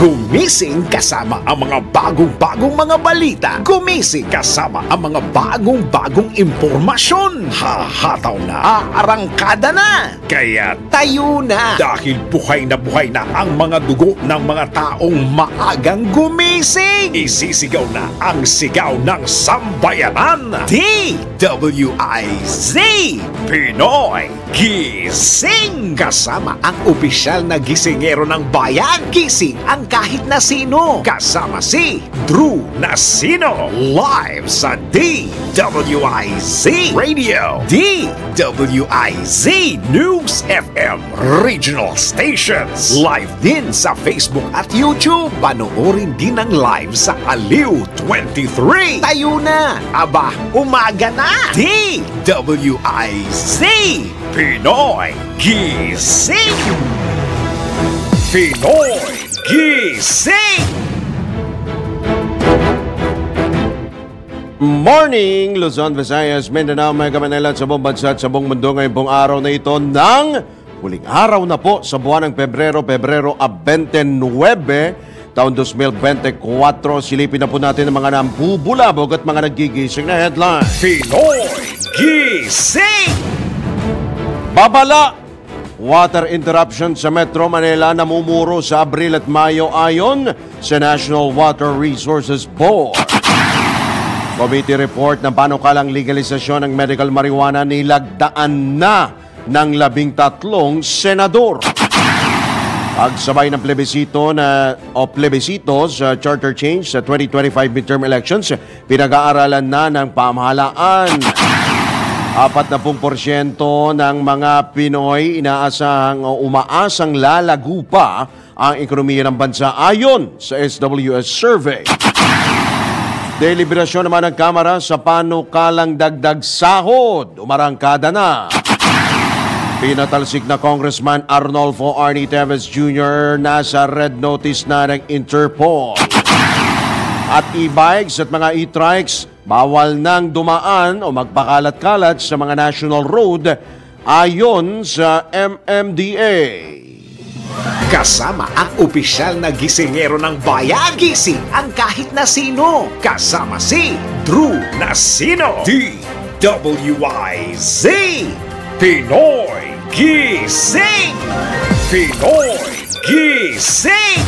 Gumising kasama ang mga bagong-bagong mga balita. Gumising kasama ang mga bagong-bagong impormasyon. Hahataw na, aarangkada na. Kaya tayo na. Dahil buhay na ang mga dugo ng mga taong maagang gumising. Isisigaw na ang sigaw ng sambayanan. DWIZ Pinoy Gising. Kasama ang opisyal na gisingero ng bayan. Gising ang kahit na sino. Kasama si Drew Nasino. Live sa DWIZ Radio, DWIZ News FM Regional Stations. Live din sa Facebook at YouTube. Panoorin din ang live sa Aliw 23. Tayo na. Aba, umaga na. DWIZ Pinoy Gising. Pinoy Gising. Morning, Luzon, Visayas, Mindanao, Mega Manila at sa buong bansa at sa buong mundo ngayong pong araw na ito ng huling araw na po sa buwan ng Pebrero 29, taon 2024. Silipin na po natin ang mga nambubulabog at mga nagigising na headline. Pinoy Gising. Babala! Water interruption sa Metro Manila namumuro sa Abril at Mayo ayon sa National Water Resources Board. Committee report ng panukalang legalisasyon ng medical marijuana nilagdaan na ng 13 senador. Pagsabay ng plebisito sa charter change sa 2025 midterm elections, pinag-aaralan na ng pamahalaan. 40% ng mga Pinoy inaasahang o umaasang lalago pa ang ekonomiya ng bansa ayon sa SWS survey. Deliberasyon naman ng Kamara sa panukalang dagdag sahod. Umarangkada na. Pinatalsik na Congressman Arnolfo Arnie Teves Jr. nasa red notice na ng Interpol. At e-bikes at mga e-trikes, bawal nang dumaan o magpakalat-kalat sa mga national road ayon sa MMDA. Kasama ang opisyal na gisingero ng bayan. Gising ang kahit na sino. Kasama si Drew Nasino. DWIZ Pinoy Gising. Pinoy Gising.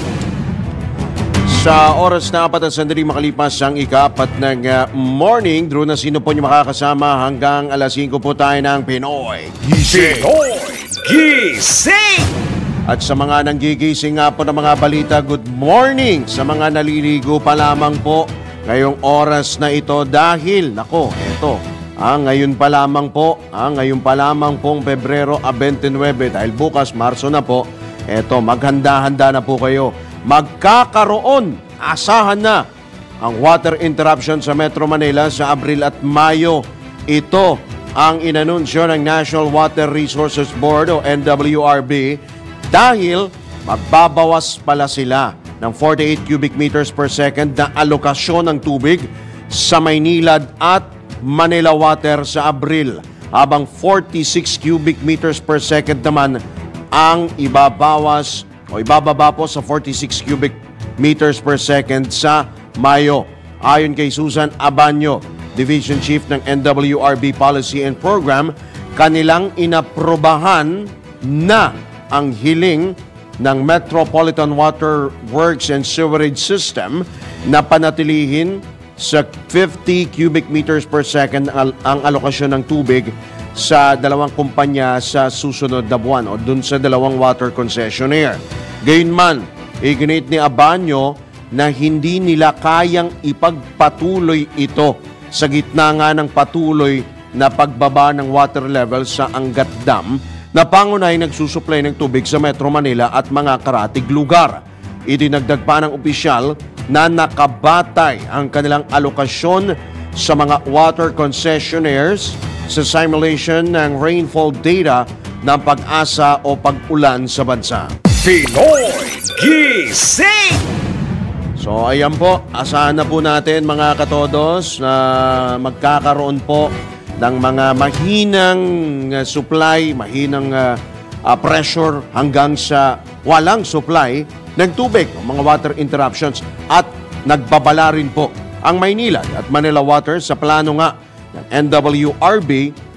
Sa oras na 4 sandali makalipas ang ika-4 ng morning, Drew Nasino po niyo makakasama hanggang alas 5 po tayo ng Pinoy Gising. Pinoy Gising. At sa mga nanggigising nga po ng mga balita, good morning sa mga naliligo pa lamang po ngayong oras na ito dahil, ngayon pa lamang pong Pebrero 29 dahil bukas Marso na po, maghanda-handa na po kayo. Magkakaroon, asahan na ang water interruption sa Metro Manila sa Abril at Mayo. Ito ang inanunsyo ng National Water Resources Board o NWRB dahil magbabawas pala sila ng 48 cubic meters per second na alokasyon ng tubig sa Maynilad at Manila Water sa Abril, habang 46 cubic meters per second naman ang ibababa po sa 46 cubic meters per second sa Mayo. Ayon kay Susan Abanyo, Division Chief ng NWRB Policy and Program, kanilang inaprobahan na ang hiling ng Metropolitan Water Works and Sewerage System na panatilihin sa 50 cubic meters per second ang alokasyon ng tubig sa dalawang kumpanya sa susunod na buwan o dun sa dalawang water concessionaire. Gayunman, iginit ni Abanyo na hindi nila kayang ipagpatuloy ito sa gitna nga ng patuloy na pagbaba ng water level sa Angat Dam na pangunay nagsusupply ng tubig sa Metro Manila at mga karatig lugar. Idinagdag pa ng opisyal na nakabatay ang kanilang alokasyon sa mga water concessionaires sa simulation ng rainfall data ng pag-asa o pag-ulan sa bansa. Pinoy Gising. So ayan po, asahan na po natin mga katodos na magkakaroon po ng mga mahinang supply, mahinang pressure hanggang sa walang supply ng tubig, mga water interruptions, at nagbabala rin po ang Maynila at Manila Water sa plano nga ng NWRB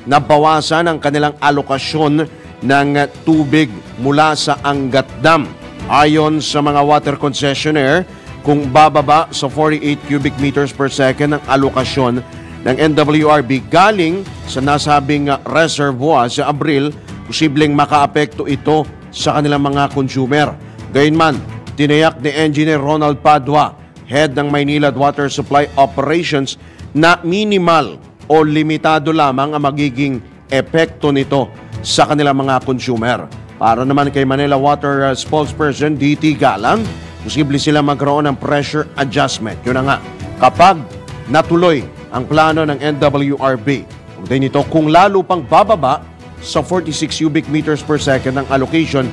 na bawasan ang kanilang alokasyon ng tubig mula sa Angat Dam. Ayon sa mga water concessionaire, kung bababa sa 48 cubic meters per second ang alokasyon ng NWRB galing sa nasabing reservoir sa Abril, posibleng makaapekto ito sa kanilang mga consumer. Gayunman, tinayak ni Engineer Ronald Padua, head ng Maynila Water Supply Operations, na minimal o limitado lamang ang magiging epekto nito sa kanilang mga consumer. Para naman kay Manila Water spokesperson DT Galang, posible sila magkaroon ng pressure adjustment. Yun na nga, kapag natuloy ang plano ng NWRB. Kung nito, kung lalo pang bababa sa 46 cubic meters per second ang allocation,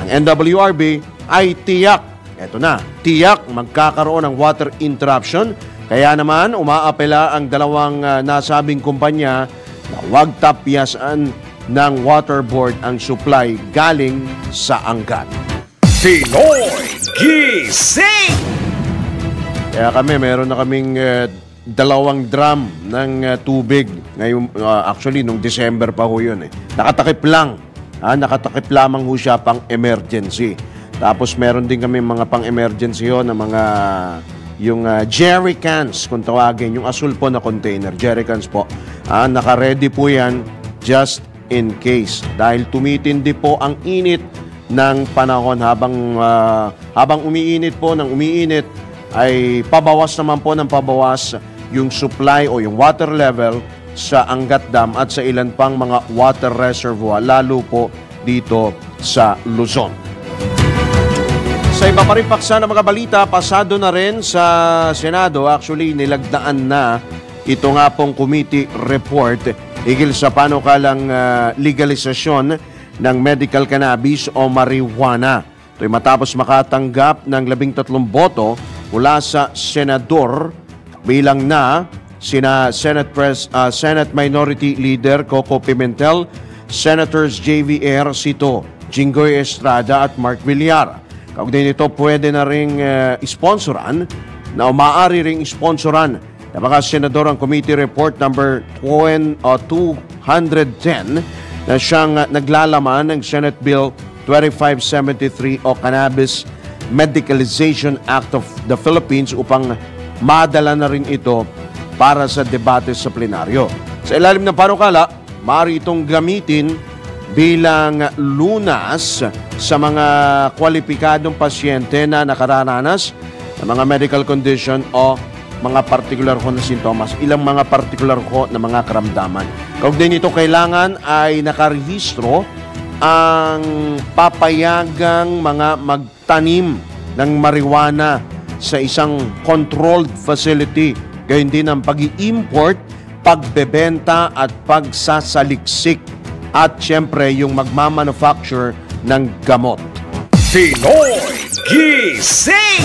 ang NWRB ay tiyak, eto na, tiyak magkakaroon ng water interruption. Kaya naman, umaapela ang dalawang nasabing kumpanya na huwag tapyasan ng water board ang supply galing sa Angat. Pinoy Gising! Kaya meron na kaming 2 drum ng tubig. Ngayon, actually, nung December pa ho yun. Nakatakip lang. Nakatakip lamang ho siya pang emergency. Tapos meron din kami mga pang-emergency ho na mga yung jerry cans, kung tawagin, yung asul po na container, jerry cans po. Naka-ready po yan just in case. Dahil tumitindi po ang init ng panahon habang umiinit po ng umiinit, ay pabawas naman po ng pabawas yung supply o yung water level sa Angat Dam at sa ilan pang mga water reservoir, lalo po dito sa Luzon. Sa iba pa rin paksa ng mga balita, pasado na rin sa Senado. Actually, nilagdaan na ito nga pong committee report higil sa panukalang legalisasyon ng medical cannabis o marijuana. Ito'y matapos makatanggap ng 13 boto mula sa senador, bilang na sina Senate Minority Leader Coco Pimentel, Senators JVR Cito, Jinggoy Estrada at Mark Villar. Kaugnay nito, pwede na ring sponsoran na maaari ring sponsoran ng mga senador ang committee report number 210 na siyang naglalaman ng Senate Bill 2573 o Cannabis Medicalization Act of the Philippines upang madala na rin ito para sa debate sa plenaryo. Sa ilalim ng panukala, maaari itong gamitin bilang lunas sa mga kwalipikadong pasyente na nakararanas ng mga medical condition o mga particular ko na sintomas, ilang mga particular ko na mga karamdaman. Kaugnay nito, kailangan ay nakarehistro ang papayagang mga magtanim ng marijuana sa isang controlled facility. Gayon din ang pag-i-import, pagbebenta at pagsasaliksik at syempre yung magmamanufacture ng gamot. Pinoy Gising!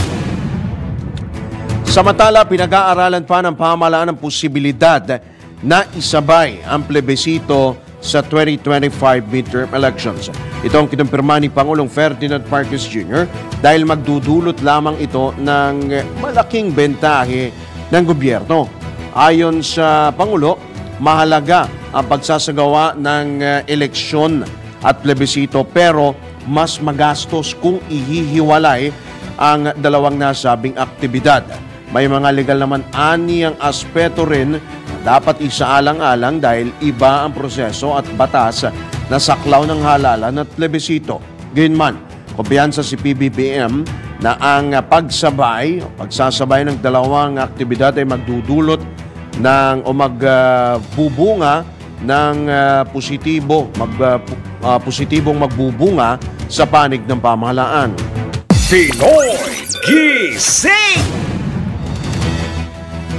Samantala, pinag-aaralan pa ng pamahalaan ang posibilidad na isabay ang plebisito sa 2025 midterm elections. Ito ang kinumpirma ni Pangulong Ferdinand Marcos Jr. dahil magdudulot lamang ito ng malaking bentahe ng gobyerno. Ayon sa Pangulo, mahalaga ang pagsasagawa ng eleksyon at plebisito, pero mas magastos kung ihihiwalay ang dalawang nasabing aktibidad. May mga legal naman aniyang aspeto rin dapat isaalang-alang dahil iba ang proseso at batas na saklaw ng halalan at plebisito. Gayunman, kumpiyansa si PBBM na ang pagsasabay ng dalawang aktibidad ay magdudulot ng o magbubunga ng positibong magbubunga sa panig ng pamahalaan. Pinoy Gising!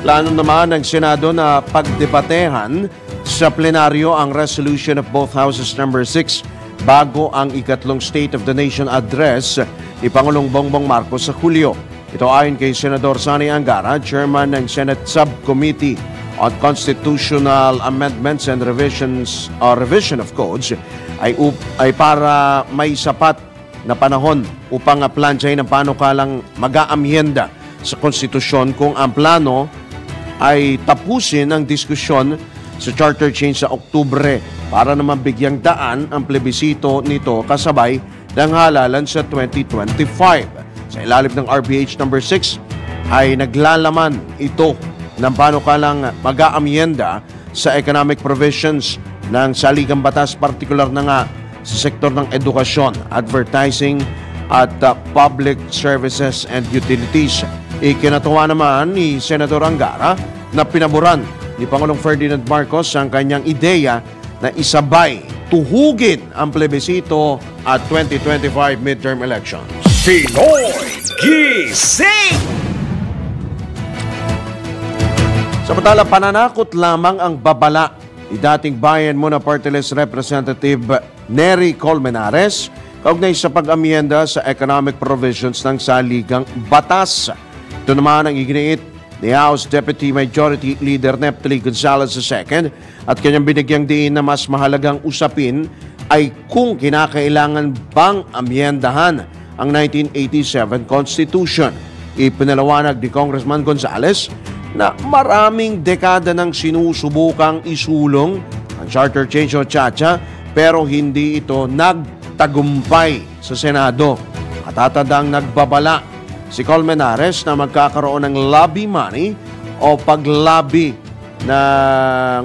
Plano naman ng Senado na pagdebatehan sa plenaryo ang resolution of both houses number 6 bago ang ikatlong State of the Nation address ni Pangulong Bongbong Marcos sa Hulyo. Ito ayon kay Senador Sonny Angara, Chairman ng Senate Subcommittee on Constitutional Amendments and Revision of Codes, ay para may sapat na panahon upang plansyahin ang panukalang mag-aamyenda sa konstitusyon kung ang plano ay tapusin ang diskusyon sa charter change sa Oktubre para naman bigyang daan ang plebisito nito kasabay ng halalan sa 2025. Sa ilalim ng RBH number 6 ay naglalaman ito ng panukalang mag-aamyenda sa economic provisions ng saligang batas, partikular na nga sa sektor ng edukasyon, advertising at public services and utilities. Ikinatuwa naman ni Senador Angara na pinaboran ni Pangulong Ferdinand Marcos ang kanyang ideya na isabay tuhugin ang plebisito at 2025 midterm elections. Pinoy Gising! Samantala, pananakot lamang ang babala ni dating Bayan Muna Party List Representative Nery Colmenares kaugnay sa pag-amyenda sa economic provisions ng saligang batas. Ito naman ang iginiit ni House Deputy Majority Leader Neptali Gonzalez II at kanyang binigyang diin na mas mahalagang usapin ay kung kinakailangan bang amyendahan ang 1987 Constitution. Ipinalawanag ni Congressman Gonzalez na maraming dekada nang sinusubukang isulong ang charter change o CHA pero hindi ito nagtagumpay sa Senado. Katatandang nagbabala si Colmenares na magkakaroon ng lobby money o paglabi ng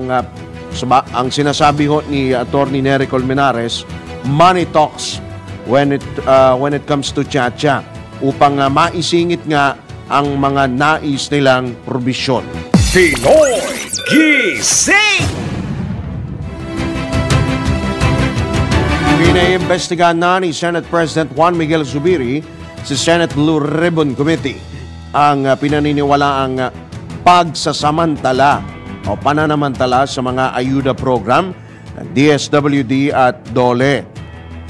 ang sinasabi ho ni Attorney Nery Colmenares, money talks when it comes to CHA upang maisingit nga ang mga nais nilang probisyon. Pinoy Gising! Pinaimbestigahan na ni Senate President Juan Miguel Zubiri sa Senate Blue Ribbon Committee ang pinaniniwalaang pagsasamantala o pananamantala sa mga ayuda program ng DSWD at DOLE.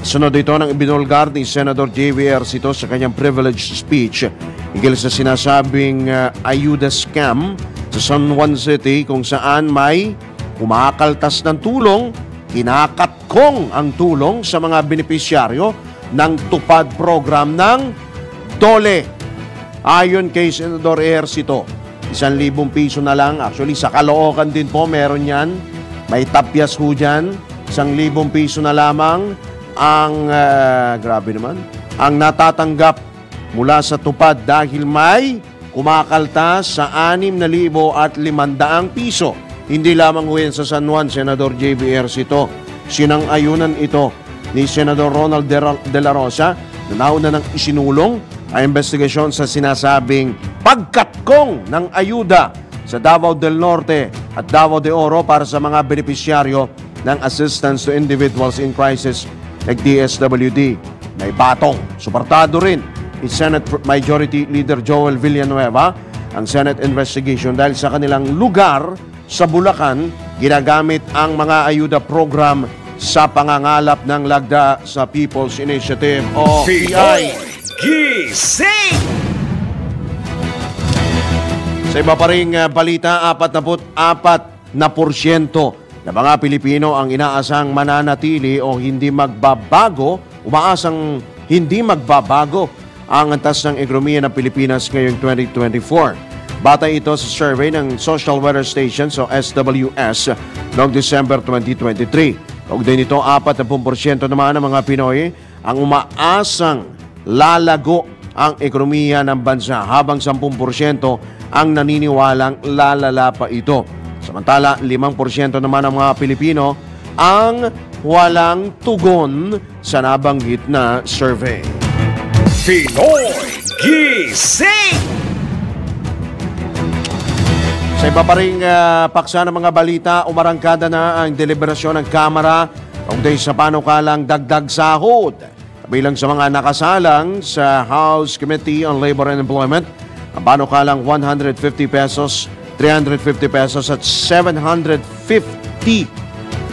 Sunod ito ng ibinulgar ni Senator J.V.R. Sito sa kanyang privileged speech higil sa sinasabing ayuda scam sa San Juan City kung saan may kumakaltas ng tulong, kinakatkong ang tulong sa mga benepisyaryo ng tupad program ng DOLE. Ayon kay Senador Ejercito, 1,000 piso na lang. Actually, sa Caloocan din po meron yan. May tapyas ho dyan. 1,000 piso na lamang ang, grabe naman, ang natatanggap mula sa tupad dahil may kumakaltas sa 6,500 piso. Hindi lamang ho yan sa San Juan, Senador J.B.R. Sito. Sinang-ayunan ito ni Senador Ronald De La Rosa na nauna ng isinulong ang investigasyon sa sinasabing pagkatkong ng ayuda sa Davao del Norte at Davao de Oro para sa mga benepisyaryo ng Assistance to Individuals in Crisis like DSWD. May batong. Suportado rin ni Senate Majority Leader Joel Villanueva ang Senate investigation dahil sa kanilang lugar sa Bulacan, ginagamit ang mga ayuda program sa pangangalap ng lagda sa People's Initiative o PI. Gising! Sa iba pa ring balita, 44% na mga Pilipino ang inaasang mananatili o hindi magbabago, umaasang hindi magbabago ang antas ng ekonomiya ng Pilipinas ngayong 2024. Batay ito sa survey ng Social Weather Station o SWS noong December 2023. Kaugnay nito, 40% naman ng mga Pinoy ang umaasang lalago ang ekonomiya ng bansa habang 10% ang naniniwalang lalala pa ito. Samantala, 5% naman ng mga Pilipino ang walang tugon sa nabanggit na survey. Pinoy Gising! Sa iba pa ring paksa ng mga balita, umarangkada na ang deliberasyon ng Kamara kaugnay sa panukalang dagdag sahod. Kabilang sa mga nakasalang sa House Committee on Labor and Employment, ang panukalang 150 pesos, 350 pesos at 750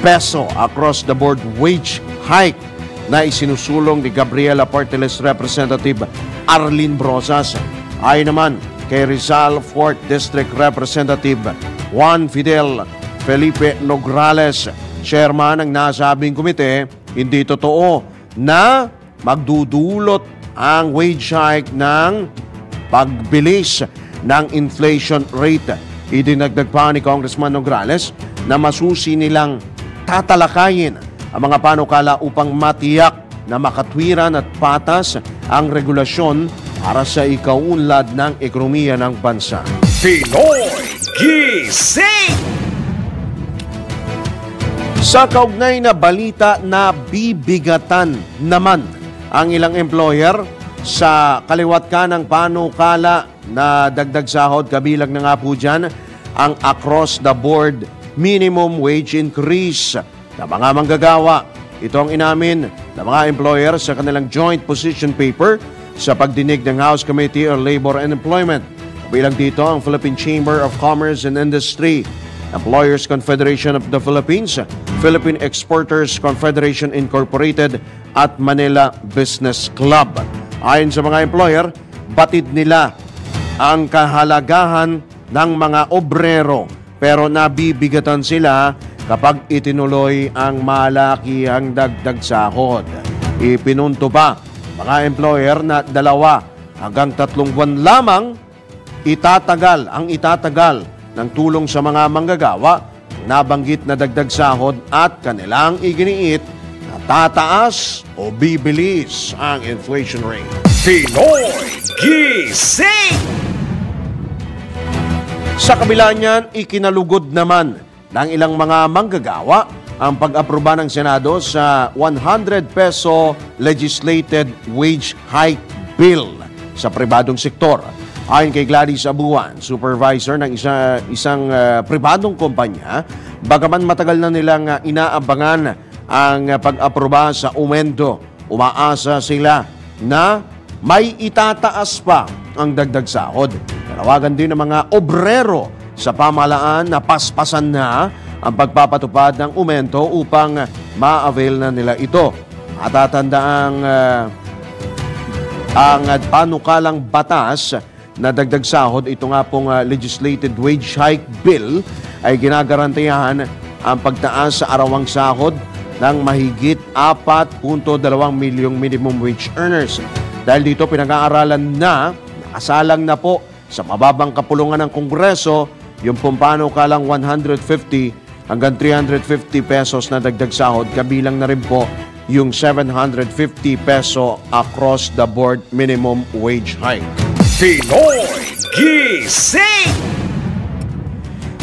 peso across the board wage hike na isinusulong ni Gabriela Party List Representative Arlene Brosas. Ayon naman kay Rizal 4th District Representative Juan Fidel Felipe Nograles, chairman ng nasabing komite, hindi totoo na magdudulot ang wage hike ng pagbilis ng inflation rate. Idinagdag pa ni Congressman Nograles na masusi nilang tatalakayin ang mga panukala upang matiyak na makatwiran at patas ang regulasyon para sa ikaunlad ng ekonomiya ng bansa. Pinoy Gising! Sa kaugnay na balita na bibigatan naman ang ilang employer sa kaliwat ka ng panukala na dagdag sahod, kabilang na nga po dyan ang across-the-board minimum wage increase na mga manggagawa. Ito ang inamin ng mga employer sa kanilang joint position paper sa pagdinig ng House Committee on Labor and Employment. Kabilang dito ang Philippine Chamber of Commerce and Industry, Employers Confederation of the Philippines, Philippine Exporters Confederation Incorporated at Manila Business Club. Ayon sa mga employer, batid nila ang kahalagahan ng mga obrero pero nabibigatan sila kapag itinuloy ang malakihang dagdag sahod. Ipinunto pa mga employer na 2 hanggang 3 buwan lamang itatagal ng tulong sa mga manggagawa, nabanggit na dagdag sahod at kanilang iginiit na tataas o bibilis ang inflation rate. Pinoy Gising! Sa kabila niyan, ikinalugod naman ng ilang mga manggagawa ang pag-aproba ng Senado sa 100 peso legislated wage hike bill sa pribadong sektor. Ayon kay Gladys Abuan, supervisor ng isang pribadong kumpanya, bagaman matagal na nilang inaabangan ang pag-aproba sa umendo, umaasa sila na may itataas pa ang dagdag sahod. Tanawagan din ng mga obrero sa pamahalaan na paspasan na ang pagpapatupad ng umento upang ma-avail na nila ito. Matatandaang ang panukalang batas na dagdag sahod, ito nga pong legislated wage hike bill, ay ginagarantiyahan ang pagtaas sa arawang sahod ng mahigit 4.2 milyong minimum wage earners. Dahil dito pinag-aaralan na, nakasalang na po sa mababang kapulungan ng Kongreso yung panukalang 150 hanggang 350 pesos na dagdag sahod, kabilang na rin po yung 750 peso across the board minimum wage hike. Pinoy Gising!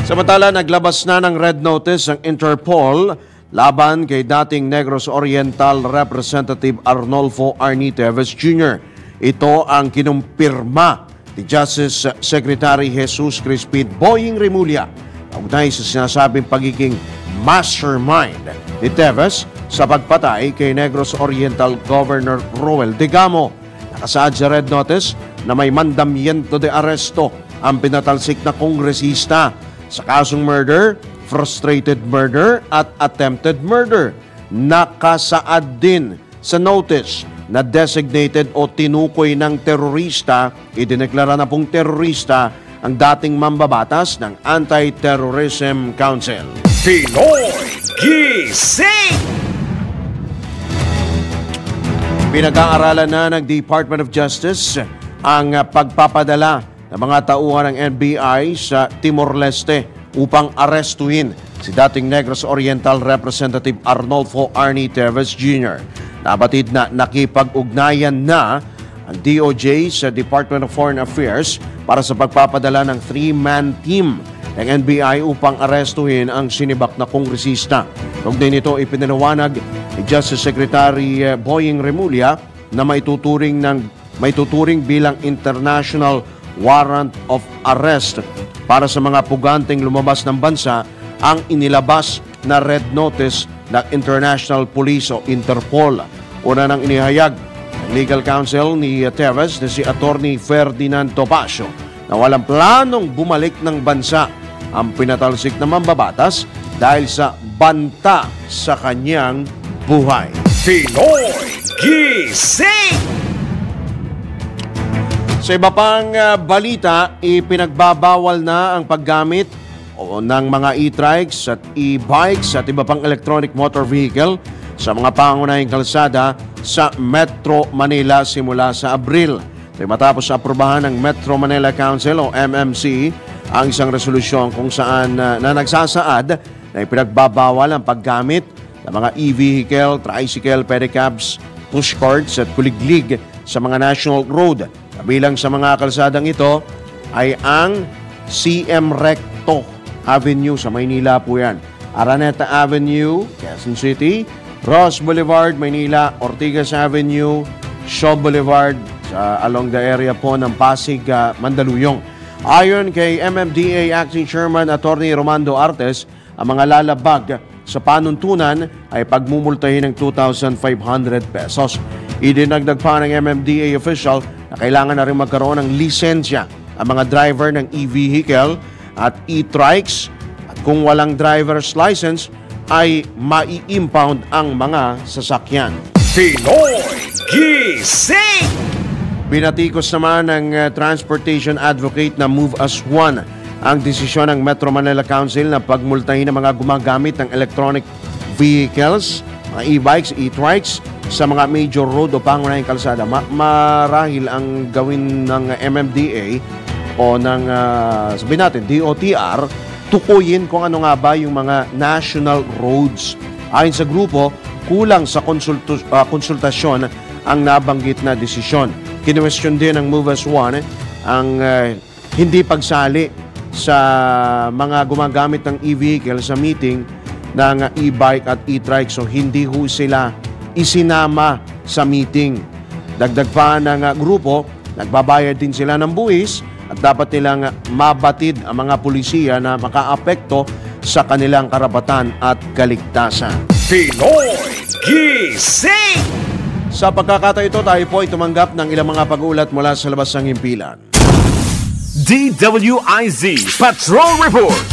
Samantala, naglabas na ng red notice ang Interpol laban kay dating Negros Oriental Representative Arnolfo Arnie Teves Jr. Ito ang kinumpirma ni Justice Secretary Jesus Crispin Boying Remulla kaugnay sa sinasabing pagiging mastermind ni Teves sa pagpatay kay Negros Oriental Governor Roel Digamo. Nakasaad sa red notice na may mandamiento de aresto ang pinatalsik na kongresista sa kasong murder, frustrated murder at attempted murder. Nakasaad din sa notice na designated o tinukoy ng terorista, idineklara na pong terorista ang dating mambabatas ng Anti-Terrorism Council. Pinoy Gising! Pinag-aaralan na ng Department of Justice ang pagpapadala ng mga tauhan ng NBI sa Timor-Leste upang arestuhin si dating Negros Oriental Representative Arnolfo Arnie Teves Jr. Nabatid na nakipag-ugnayan na ang DOJ sa Department of Foreign Affairs para sa pagpapadala ng 3-man team ng NBI upang arestuhin ang sinibak na kongresista. Kaugnay nito, ipinaliwanag ni Justice Secretary Boying Remulla na maituturing bilang international warrant of arrest para sa mga puganteng lumabas ng bansa ang inilabas na red notice ng International Police o Interpol. Una nang inihayag ng legal counsel ni Teves na si Attorney Ferdinand Topacio na walang planong bumalik ng bansa ang pinatalsik na mambabatas dahil sa banta sa kanyang buhay. Pinoy Gising! Sa iba pang balita, ipinagbabawal na ang paggamit ng mga e-trikes at e-bikes at iba pang electronic motor vehicle sa mga pangunahing kalsada sa Metro Manila simula sa Abril. Matapos aprobahan ng Metro Manila Council o MMC ang isang resolusyon kung saan na nagsasaad na ipinagbabawal ang paggamit ng mga e-vehicle, tricycle, pedicabs, pushcarts at kuliglig sa mga national road. Kabilang sa mga kalsadang ito ay ang CM Recto Avenue sa Maynila po yan. Araneta Avenue, Quezon City, Ross Boulevard, Maynila, Ortigas Avenue, Shaw Boulevard, along the area po ng Pasig, Mandaluyong. Ayon kay MMDA Acting Chairman Attorney Romando Artes, ang mga lalabag sa panuntunan ay pagmumultahin ng 2,500 pesos. Idinagdag pa ng MMDA official na kailangan na rin magkaroon ng lisensya ang mga driver ng e-vehicle at e-trikes, at kung walang driver's license ay mai-impound ang mga sasakyan. Pinoy Gising! Binatikos naman ng Transportation Advocate na Move as One ang desisyon ng Metro Manila Council na pagmultahin ng mga gumagamit ng electronic vehicles, mga e-bikes, e-trikes sa mga major road o pangunahing kalsada. Marahil ang gawin ng MMDA o ng sabihin natin DOTR, tukuyin kung ano nga ba yung mga national roads. Ayon sa grupo, kulang sa konsultasyon ang nabanggit na desisyon. Kinwestiyon din ng Move as One ang hindi pagsali sa mga gumagamit ng e-vehicle sa meeting ng e-bike at e-trike, so hindi ho sila isinama sa meeting. Dagdag pa ng grupo, nagbabayad din sila ng buwis at dapat nilang mabatid ang mga pulisiya na makaapekto sa kanilang karapatan at kaligtasan. Pinoy Gising! Sa pagkakataon ito, tayo po ay tumanggap ng ilang mga pag-uulat mula sa labas ng himpilan. DWIZ Patrol Report!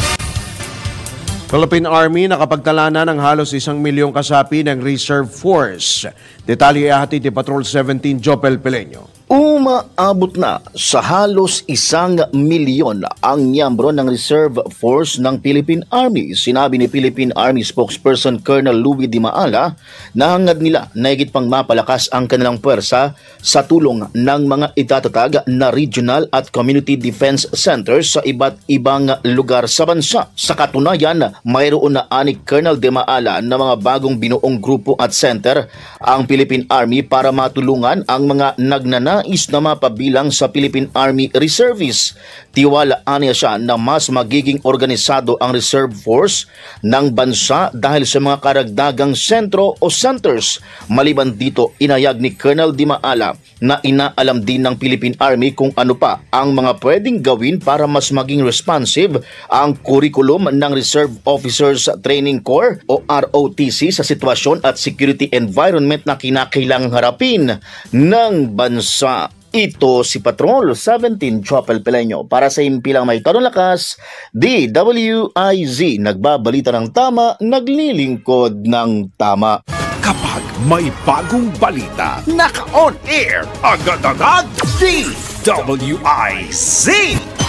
Philippine Army nakapagtala na ng halos 1 milyong kasapi ng Reserve Force. Detalye ihahatid ni Patrol 17 Jopel Peleño. Umaabot na sa halos 1 milyon ang miyembro ng Reserve Force ng Philippine Army. Sinabi ni Philippine Army spokesperson Colonel Louis Di Maala na hangad nila na higit pang mapalakas ang kanilang puwersa sa tulong ng mga itatatag na regional at community defense centers sa iba't ibang lugar sa bansa. Sa katunayan, mayroon na ani Colonel Di Maala na mga bagong binuong grupo at center ang Philippine Army para matulungan ang mga nagnanais na mapabilang sa Philippine Army Reservists. Tiwalaan niya siya na mas magiging organisado ang Reserve Force ng bansa dahil sa mga karagdagang sentro o centers. Maliban dito, inayag ni Colonel Di Maala na inaalam din ng Philippine Army kung ano pa ang mga pwedeng gawin para mas maging responsive ang curriculum ng Reserve Officers Training Corps o ROTC sa sitwasyon at security environment na kinakailangang harapin ng bansa. Ito si Patrol 17 Jopel Peleño para sa Himpilang May Tanong Lakas, DWIZ, nagbabalita ng tama, naglilingkod ng tama. Kapag may bagong balita, naka-on air, agad-agad, DWIZ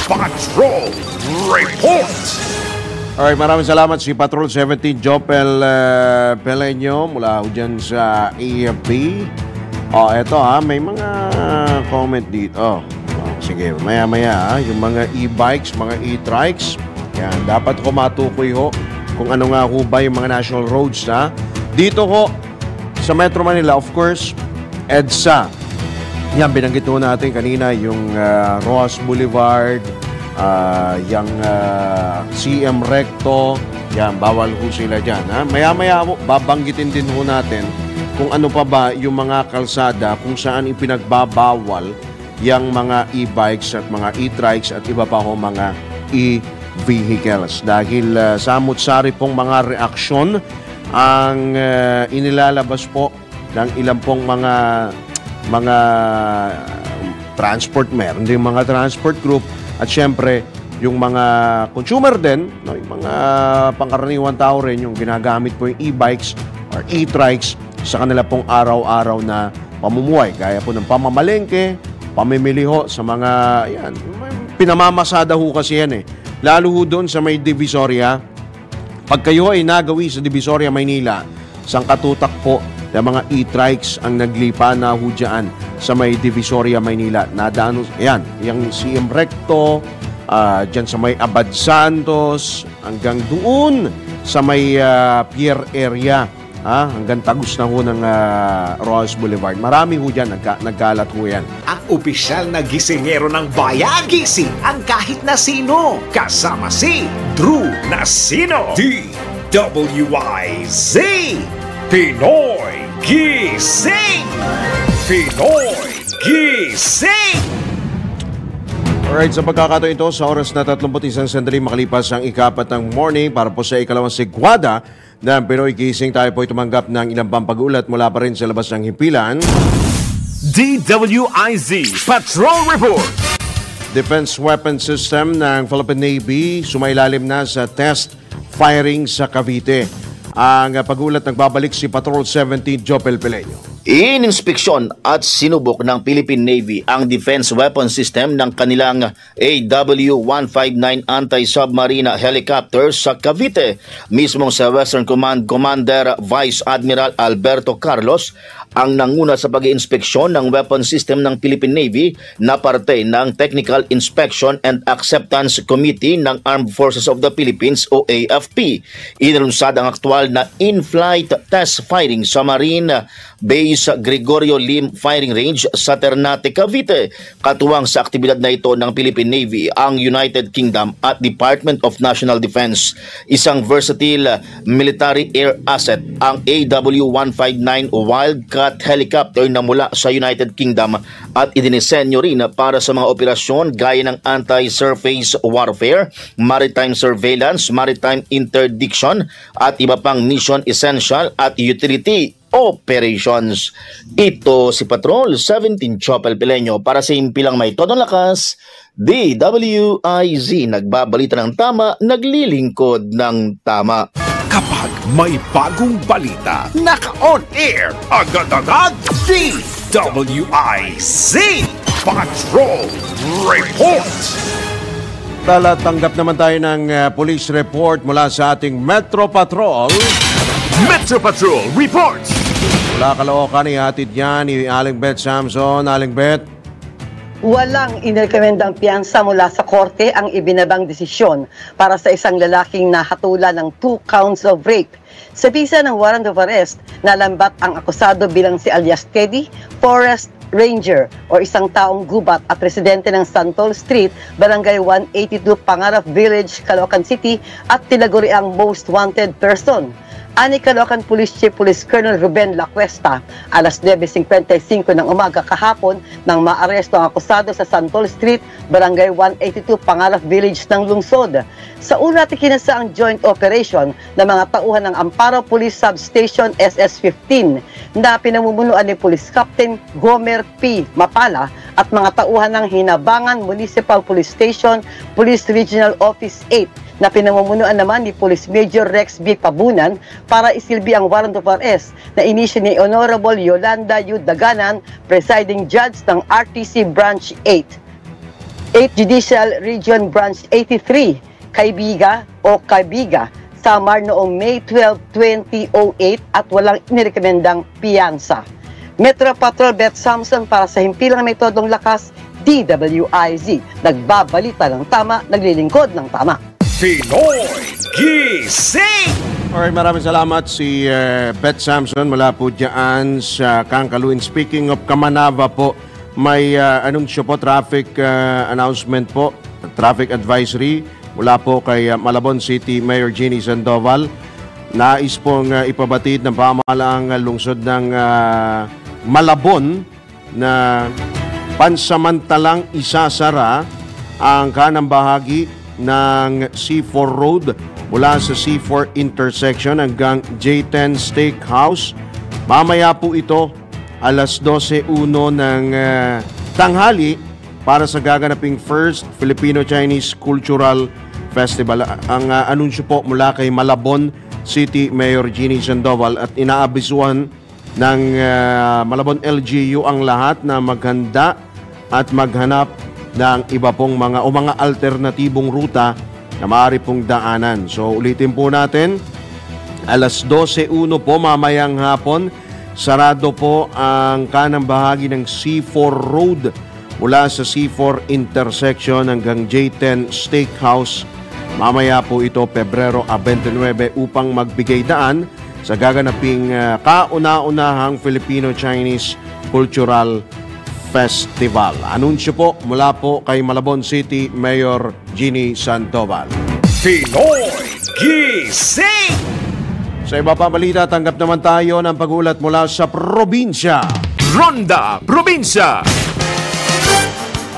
Patrol Report! Alright, maraming salamat si Patrol 17 Jopel Peleño mula dyan sa AFP. Eto may mga comment dito. Sige, maya-maya yung mga e-bikes, mga e-trikes. Yan, dapat ko matukoy ho kung ano nga ho ba yung mga national roads na. Dito ho, sa Metro Manila, of course, EDSA. Yan, binanggit ho natin kanina yung Ross Boulevard, yung CM Recto. Yan, bawal ho sila dyan. Maya-maya ho, babanggitin din ho natin kung ano pa ba yung mga kalsada kung saan ipinagbabawal yung mga e-bikes at mga e-trikes at iba pa ho mga e-vehicles. Dahil samot-sari pong mga reaksyon ang inilalabas po ng ilang pong mga transport, meron din mga transport group at syempre yung mga consumer din, no, yung mga pangkaraniwan tao rin yung ginagamit po yung e-bikes or e-trikes sa kanila pong araw-araw na pamumuhay. Gaya po ng pamamalengke, pamimili ho sa mga, yan, pinamamasada ho kasi yan Lalo ho doon sa may Divisoria. Pag kayo ay nagawi sa Divisoria, Maynila, sangkatutak po ng mga e-trikes ang naglipa na hudyaan sa may Divisoria, Maynila. Nadaan, ayan, yung CM Recto, dyan sa may Abad Santos, hanggang doon sa may pier area, hanggang tagus na ho ng Rojas Boulevard. Marami ho dyan, nagkalat ho yan. Ang opisyal na gisingero ng bayan, gising ang kahit na sino. Kasama si Drew Nasino. DWIZ Pinoy Gising! Pinoy Gising! Alright, sa pagkakataon ito, sa oras na 31 sandali makalipas ang ikapat ng morning para po sa ikalawang sigwada ng Pinoy Gising, tayo po tumanggap ng ilang pampagulat mula pa rin sa labas ng himpilan. DWIZ Patrol Report. Defense Weapon System ng Philippine Navy sumailalim na sa test firing sa Cavite. Ang pagulat nagbabalik si Patrol 17 Jopel Peleño. Ininspeksyon at sinubok ng Philippine Navy ang defense weapon system ng kanilang AW-159 anti-submarine helicopter sa Cavite. Mismong sa Western Command Commander Vice Admiral Alberto Carlos ang nanguna sa pag-iinspeksyon ng weapon system ng Philippine Navy na parte ng Technical Inspection and Acceptance Committee ng Armed Forces of the Philippines o AFP. Inilunsad ang aktual na in-flight test firing sa Marine Base Gregorio Lim Firing Range sa Ternate, Cavite. Katuwang sa aktibidad na ito ng Philippine Navy ang United Kingdom at Department of National Defense. Isang versatile military air asset ang AW-159 Wildcat helicopter na mula sa United Kingdom at idinisenyo rin para sa mga operasyon gaya ng anti-surface warfare, maritime surveillance, maritime interdiction at iba pang mission essential at utility operations. Ito si Patrol 17 Chopel Peleño para sa impilang may todong lakas. DWIZ nagbabalita ng tama, naglilingkod ng tama. Kapag may bagong balita, naka-on air, agad-agad, DWIZ Patrol Report. Tanggap naman tayo ng police report mula sa ating Metro Patrol. Metro Patrol Report. Mula Caloocan, ihatid niya ni Aling Beth Samson. Aling Beth. Walang inirekomendang piyansa mula sa korte ang ibinabang desisyon para sa isang lalaking nahatulan ng 2 counts of rape. Sa bisa ng warrant of arrest, nalambat ang akusado bilang si alias Teddy, Forest Ranger o isang taong gubat at residente ng Santol Street, Barangay 182, Pangarap Village, Caloocan City at tinaguri ang most wanted person. Ani Caloocan Police Chief Police Colonel Ruben Lacuesta, alas 9:55 ng umaga kahapon nang maaresto ang akusado sa Santol Street, Barangay 182, Pangarap Village ng lungsod. Sa ulat ikinasa ang joint operation ng mga tauhan ng Amparo Police Substation SS-15 na pinamumunuan ni Police Captain Gomer P. Mapala at mga tauhan ng Hinabangan Municipal Police Station, Police Regional Office 8 na pinamumunuan naman ni Police Major Rex B. Pabunan para isilbi ang warrant of arrest na inisyo ni Honorable Yolanda U. Daganan, presiding judge ng RTC Branch 8 Judicial Region Branch 83, Kaibiga o Kaibiga, Samar noong May 12, 2008 at walang inirekomendang piyansa. Metro Patrol Beth Samson para sa himpilang may todong lakas, DWIZ. Nagbabalita ng tama, naglilingkod ng tama. Pinoy Gising! Alright, maraming salamat si Beth Samson mula po dyan sa Kangkaluin. Speaking of Kamanava po, may anunsyo po, traffic announcement po, traffic advisory mula po kay Malabon City Mayor Jeannie Sandoval. Nais pong ipabatid ng pamahalaang lungsod ng Malabon na pansamantalang isasara ang kanang bahagi ng C4 Road mula sa C4 intersection hanggang J10 Steakhouse. Mamaya po ito alas 12:01 ng tanghali para sa gaganaping First Filipino-Chinese Cultural Festival. Ang anunsyo po mula kay Malabon City Mayor Jeannie Sandoval at inaabisuhan ng Malabon LGU ang lahat na maghanda at maghanap ng iba pong mga alternatibong ruta na maaari pong daanan. So ulitin po natin, Alas 12:01 po mamayang hapon, sarado po ang kanang bahagi ng C4 Road mula sa C4 intersection hanggang J10 Steakhouse. Mamaya po ito, Pebrero 29, upang magbigay daan sa gaganaping kauna-unahang Filipino-Chinese Cultural Festival. Anunsyo po mula po kay Malabon City Mayor Jeannie Sandoval. Pinoy Gising! Sa iba pa balita, tanggap naman tayo ng pagulat mula sa probinsya. Ronda Probinsya!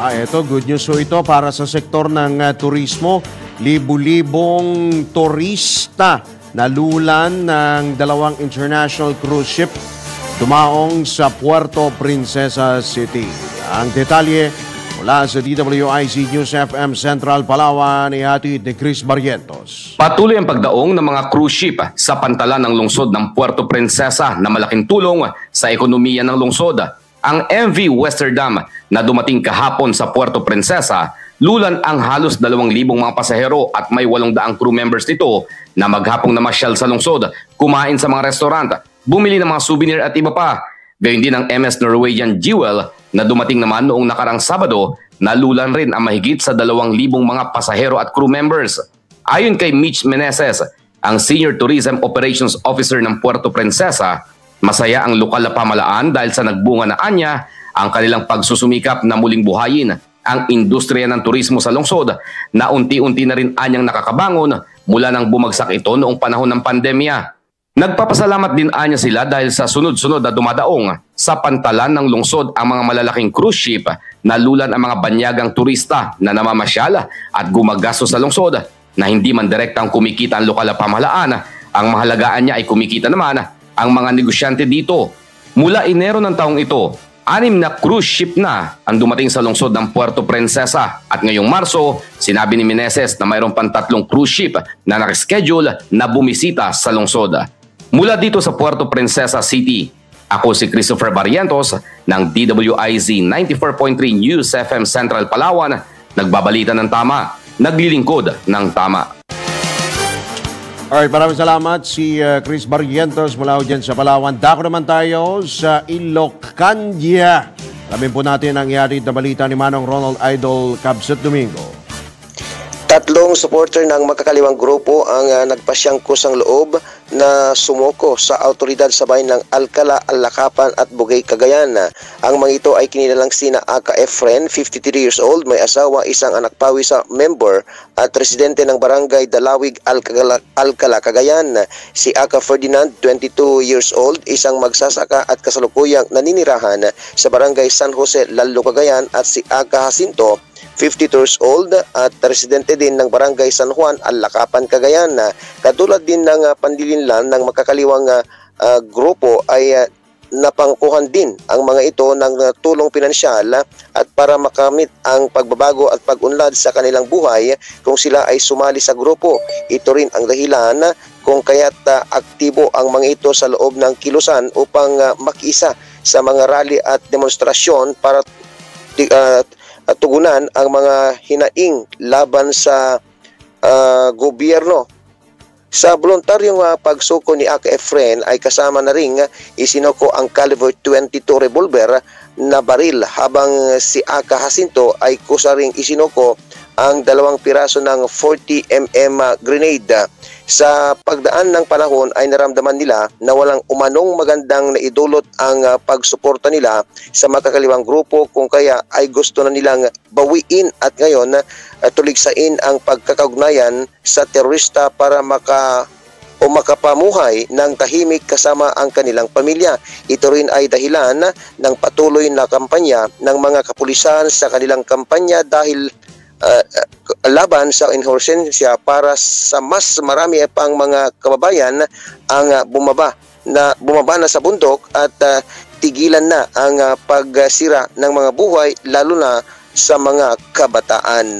Ito, good news po ito para sa sektor ng turismo. Libu-libong turista na lulan ng dalawang international cruise ship dumaong sa Puerto Princesa City. Ang detalye mula sa DWIZ News FM Central Palawan, ihatid ni Chris Barrientos. Patuloy ang pagdaong ng mga cruise ship sa pantalan ng lungsod ng Puerto Princesa na malaking tulong sa ekonomiya ng lungsod. Ang MV Westerdam na dumating kahapon sa Puerto Princesa, lulan ang halos 2,000 mga pasahero at may 800 crew members nito na maghapong namasyal sa lungsod, kumain sa mga restaurant, bumili ng mga souvenir at iba pa. Gayon din ang MS Norwegian Jewel na dumating naman noong nakarang Sabado, nalulan rin ang mahigit sa 2,000 mga pasahero at crew members. Ayon kay Mitch Meneses, ang Senior Tourism Operations Officer ng Puerto Princesa, masaya ang lokal na pamalaan dahil sa nagbunga na anya ang kanilang pagsusumikap na muling buhayin ang industriya ng turismo sa lungsod na unti-unti na rin anyang nakakabangon mula nang bumagsak ito noong panahon ng pandemya. Nagpapasalamat din anya sila dahil sa sunod-sunod na dumadaong sa pantalan ng lungsod ang mga malalaking cruise ship na lulan ang mga banyagang turista na namamasyal at gumagastos sa lungsod na hindi man direktang kumikita ang lokal na pamahalaan. Ang mahalagaan niya ay kumikita naman ang mga negosyante dito. Mula Enero ng taong ito, 6 na cruise ship na ang dumating sa lungsod ng Puerto Princesa at ngayong Marso, sinabi ni Meneses na mayroon pang 3 cruise ship na nakaschedule na bumisita sa lungsod. Mula dito sa Puerto Princesa City, ako si Christopher Barrientos ng DWIZ 94.3 News FM Central Palawan, nagbabalita ng tama, naglilingkod ng tama. Alright, maraming salamat si Chris Barrientos mula dyan sa Palawan. Dako naman tayo sa Ilocania. Alamin po natin ang ihatid na balita ni Manong Ronald Idol Cabset Domingo. 3 supporter ng magkakaliwang grupo ang nagpasyang kusang loob na sumuko sa autoridad sa bayan ng Alcala, Alakapan at Bugay, Cagayan. Ang mga ito ay kinilalang sina Aka Efren, 53 years old, may asawa, isang anak pawisa member at residente ng barangay Dalawig, Alcala, Cagayan. Si Aka Ferdinand, 22 years old, isang magsasaka at kasalukuyang naninirahan sa barangay San Jose, Lalo, Cagayan, at si Aka Jacinto, 50 years old at residente din ng barangay San Juan, Alakapan, Cagayan. Katulad din ng pandilinlan ng makakaliwang grupo ay napangkuhan din ang mga ito ng tulong pinansyal at para makamit ang pagbabago at pag-unlad sa kanilang buhay kung sila ay sumali sa grupo. Ito rin ang dahilan kung kaya't aktibo ang mga ito sa loob ng kilusan upang makiisa sa mga rally at demonstrasyon para at tugunan ang mga hinaing laban sa gobyerno. Sa voluntaryong pagsuko ni Aka Efren ay kasama na ring isinuko ang caliber 22 revolver na baril habang si Aka Jacinto ay kusa ring isinuko ang 2 piraso ng 40mm grenade. Sa pagdaan ng panahon ay naramdaman nila na walang umanong magandang naidulot ang pagsuporta nila sa makakaliwang grupo kung kaya ay gusto na nilang bawiin at ngayon tuligsain ang pagkakaugnayan sa terorista para makapamuhay ng tahimik kasama ang kanilang pamilya. Ito rin ay dahilan ng patuloy na kampanya ng mga kapulisan sa kanilang kampanya dahil laban sa insurgensya para sa mas marami pang mga kababayan ang bumaba na sa bundok at tigilan na ang pagsira ng mga buhay lalo na sa mga kabataan.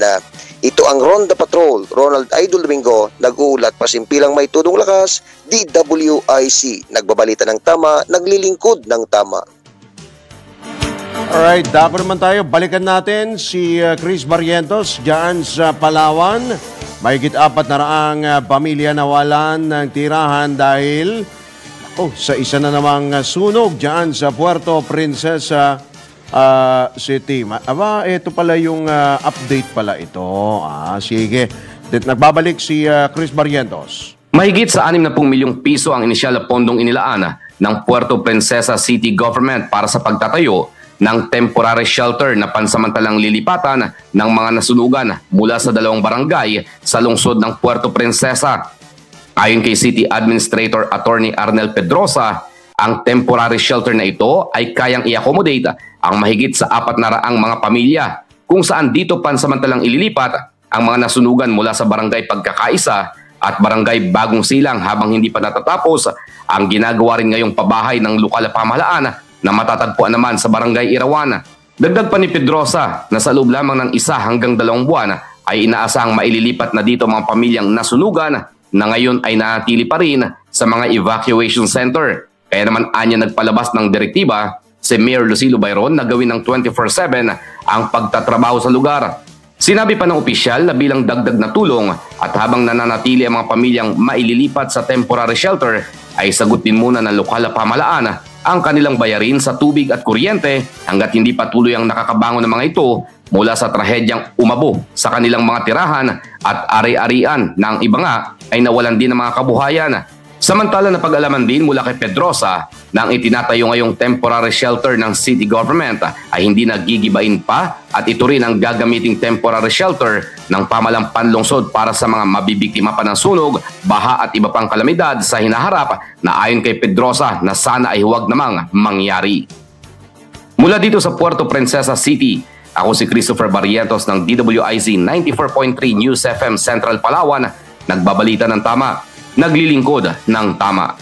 Ito ang Ronda Patrol, Ronald Idol Domingo, nag-uulat, pasimpilang may tudong lakas, DWIC, nagbabalita ng tama, naglilingkod ng tama. Alright, dako naman tayo. Balikan natin si Chris Barrientos dyan sa Palawan. Mahigit 400 pamilya nawalan ng tirahan dahil sa isa na namang sunog dyan sa Puerto Princesa City. Ito pala yung update pala ito. Sige. Nagbabalik si Chris Barrientos. Mahigit sa 60 milyong piso ang inisyal na pondong inilaan ng Puerto Princesa City Government para sa pagtatayo ng temporary shelter na pansamantalang lilipatan ng mga nasunugan mula sa 2 barangay sa lungsod ng Puerto Princesa. Ayon kay City Administrator Attorney Arnel Pedrosa, ang temporary shelter na ito ay kayang i-accommodate ang mahigit sa 400 mga pamilya, kung saan dito pansamantalang ililipat ang mga nasunugan mula sa barangay Pagkakaisa at barangay Bagong Silang habang hindi pa natatapos ang ginagawa rin ngayong pabahay ng lokal na pamahalaan na matatagpuan naman sa barangay Irawan. Dagdag pa ni Pedrosa na sa loob lamang ng 1 hanggang 2 buwan ay inaasahang maililipat na dito mga pamilyang nasunugan na ngayon ay nanatili pa rin sa mga evacuation center. Kaya naman anya nagpalabas ng direktiba si Mayor Lucilo Bayron na gawin ng 24/7 ang pagtatrabaho sa lugar. Sinabi pa ng opisyal na bilang dagdag na tulong at habang nananatili ang mga pamilyang maililipat sa temporary shelter ay sagutin muna ng lokal na pamahalaan ang kanilang bayarin sa tubig at kuryente hanggat hindi patuloy ang nakakabangon ng mga ito mula sa trahedyang umabo sa kanilang mga tirahan at ari-arian na ang iba nga ay nawalan din ng mga kabuhayan. Samantala napag-alaman din mula kay Pedrosa na ang itinatayo ngayong temporary shelter ng city government ay hindi nagigibain pa at ito rin ang gagamiting temporary shelter ng pamahalang panlungsod para sa mga mabibiktima pa ng sunog, baha at iba pang kalamidad sa hinaharap na ayon kay Pedrosa na sana ay huwag namang mangyari. Mula dito sa Puerto Princesa City, ako si Christopher Barrientos ng DWIZ 94.3 News FM Central Palawan, nagbabalita ng tama, naglilingkod ng tama.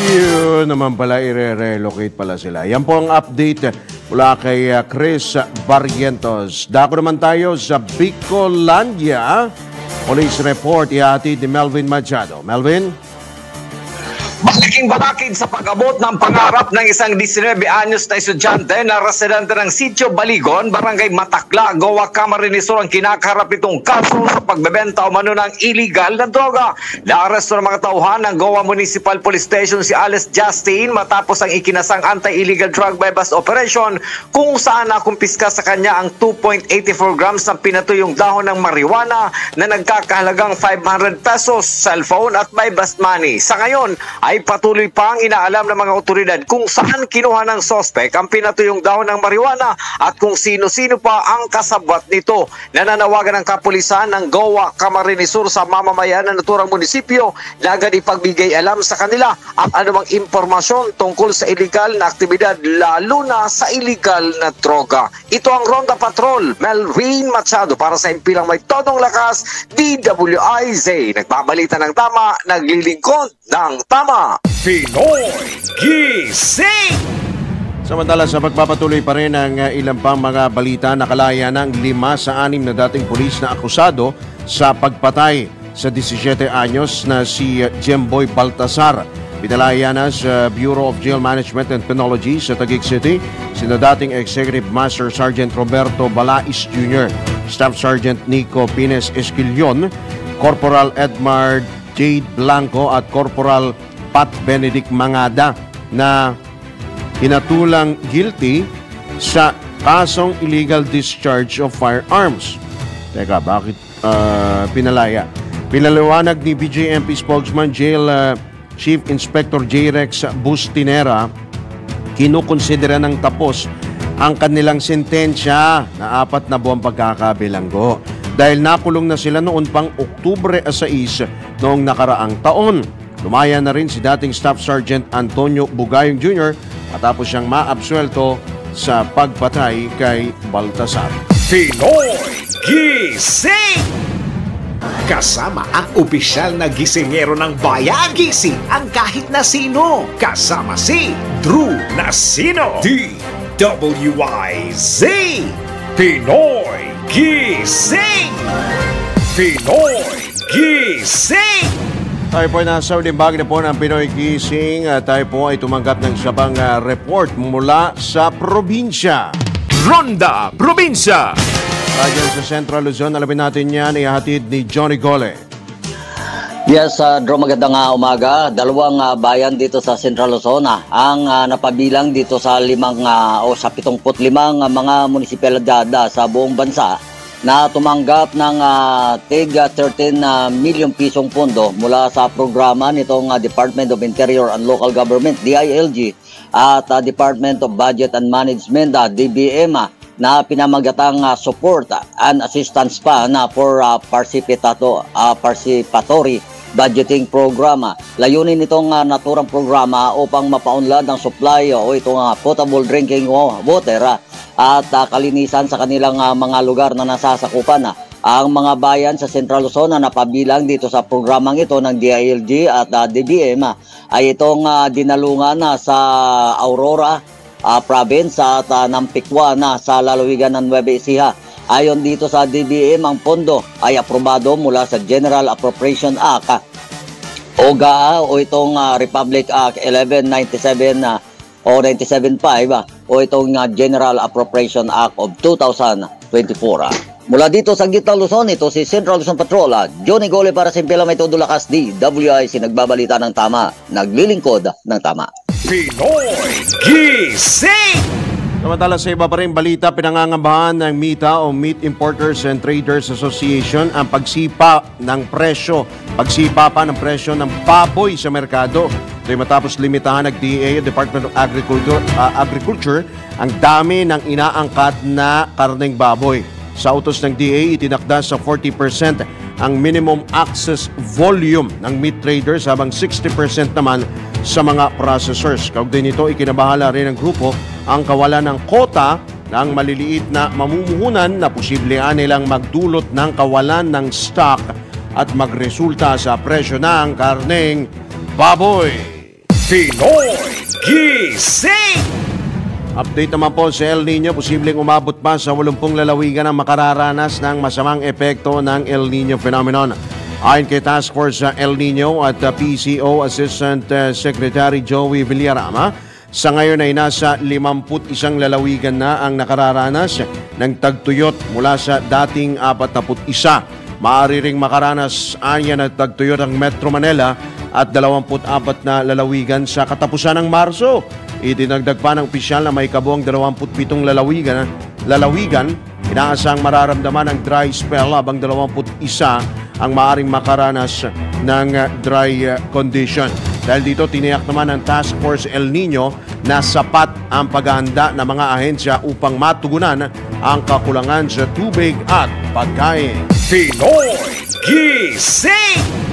Yun naman pala, i-relocate pala sila. Yan po ang update mula kay Chris Barrientos. Dako naman tayo sa Bicolandia. Police report ihatid ni Melvin Machado. Melvin? Malaking balakid sa pag-abot ng pangarap ng isang 19 anyos na estudyante na residente ng Sitio Baligon, Barangay Matakla, Goa, Camarines Sur ang kinakaharap itong kaso sa pagbebenta o mano ng illegal na droga. Naaresto ng mga tauhan ng Goa Municipal Police Station si Alice Justin matapos ang ikinasang anti-illegal drug by bust operation kung saan nakumpiska sa kanya ang 2.84 grams ng pinatuyong dahon ng marijuana na nagkakahalagang 500 pesos, cellphone at by bust money. Sa ngayon ay patuloy pang inaalam ng mga otoridad kung saan kinuha ng sospek ang pinatuyong dahon ng marijuana at kung sino-sino pa ang kasabwat nito. Nananawagan ng kapulisan ng Goa, Camarines Sur sa mamamayan ng naturang munisipyo na agad ipagbigay alam sa kanila ang anumang impormasyon tungkol sa illegal na aktibidad, lalo na sa illegal na droga. Ito ang Ronda Patrol, Melvin Machado para sa impilang may todong lakas, DWIZ. Nagbabalita ng tama, naglilingkod ng tama. Pinoy Gising! Samantala sa pagpapatuloy pa rin ng ilang pang mga balita, nakalaya ng 5 sa 6 na dating pulis na akusado sa pagpatay sa 17 anyos na si Jemboy Baltasar. Pinalaya na sa Bureau of Jail Management and Penology sa Taguig City sina dating Executive Master Sergeant Roberto Balais Jr., Staff Sergeant Nico Pines Esquilion, Corporal Edmard Jade Blanco at Corporal Pat Benedict Mangada na hinatulang guilty sa kasong illegal discharge of firearms. Teka, bakit pinalaya? Pinaliwanag ni BJMP spokesman Jail Chief Inspector J-Rex Bustinera, kinukonsidera ng tapos ang kanilang sentensya na 4 na buwang pagkakabilanggo dahil nakulong na sila noon pang Oktubre 6 noong nakaraang taon. Lumaya na rin si dating Staff Sergeant Antonio Bugayong Jr. matapos siyang maabsuelto sa pagpatay kay Baltasar. Pinoy Gising! Kasama ang opisyal na gisingero ng bayan, gising ang kahit na sino. Kasama si Drew Nasino, DWIZ. Pinoy Gising! Pinoy Gising! Tayo po ay nasa uling bagay na po ng Pinoy Gising. Tayo po ay tumanggap ng isa pang report mula sa probinsya. Ronda Probinsya. Radyan sa Central Luzon, alamin natin yan, ihatid ni Johnny Gole. Yes, Dro, magandang umaga. Dalawang bayan dito sa Central Luzon ang napabilang dito sa 75 mga munisipalidad sa buong bansa na tumanggap ng tig 13 million pisong pondo mula sa programa nitong Department of Interior and Local Government, DILG, at Department of Budget and Management, DBM, na pinamagatang support and assistance pa na for participatory budgeting programa. Layunin itong naturang programa upang mapaunlad ang supply o itong potable drinking water at kalinisan sa kanilang mga lugar na nasasakupan. Ang mga bayan sa Central Luzon na napabilang dito sa programang ito ng DILG at DBM ay itong dinalungan sa Aurora Province at Nampikwa na sa lalawigan ng Nueva Ecija. Ayon dito sa DBM, ang pondo ay aprobado mula sa General Appropriation Act o GAA o itong Republic Act 1197 o 97.5 o itong General Appropriation Act of 2024. Mula dito sa Gitang Luzon, ito si Central Luzon Patrol, Johnny Gole para sa Impela May Todo Lakas, DWIC, nagbabalita ng tama, naglilingkod ng tama. Pinoy Gising! Samantala sa iba pa rin balita, pinangangambahan ng MITA o Meat Importers and Traders Association ang pagsipa ng presyo ng baboy sa merkado. Ito'y matapos limitahan ng DA, Department of Agriculture, ang dami ng inaangkat na karneng baboy. Sa utos ng DA, itinakda sa 40% ang minimum access volume ng meat traders habang 60% naman sa mga processors. Kaugnay nito, ikinabahala rin ng grupo ang kawalan ng kota ng maliliit na mamumuhunan na posibleng nilang magdulot ng kawalan ng stock at magresulta sa presyo ng karneng baboy. Pinoy Gising! Update naman po sa El Nino, posibleng umabot pa sa 80 lalawigan ang makararanas ng masamang epekto ng El Nino phenomenon. Ayon kay Task Force El Nino at PCO Assistant Secretary Joey Villarama, sa ngayon ay nasa 51 lalawigan na ang nakararanas ng tagtuyot mula sa dating 41. Maaari ring makaranas anya ng tagtuyot ang Metro Manila at 24 na lalawigan sa katapusan ng Marso. Idinagdag pa ng opisyal na may kabuang 27 lalawigan. Inaasang mararamdaman ang dry spell habang 21 ang maaring makaranas ng dry condition. Dahil dito, tiniyak naman ng Task Force El Nino na sapat ang paghahanda ng mga ahensya upang matugunan ang kakulangan sa tubig at pagkain. Pinoy Gising!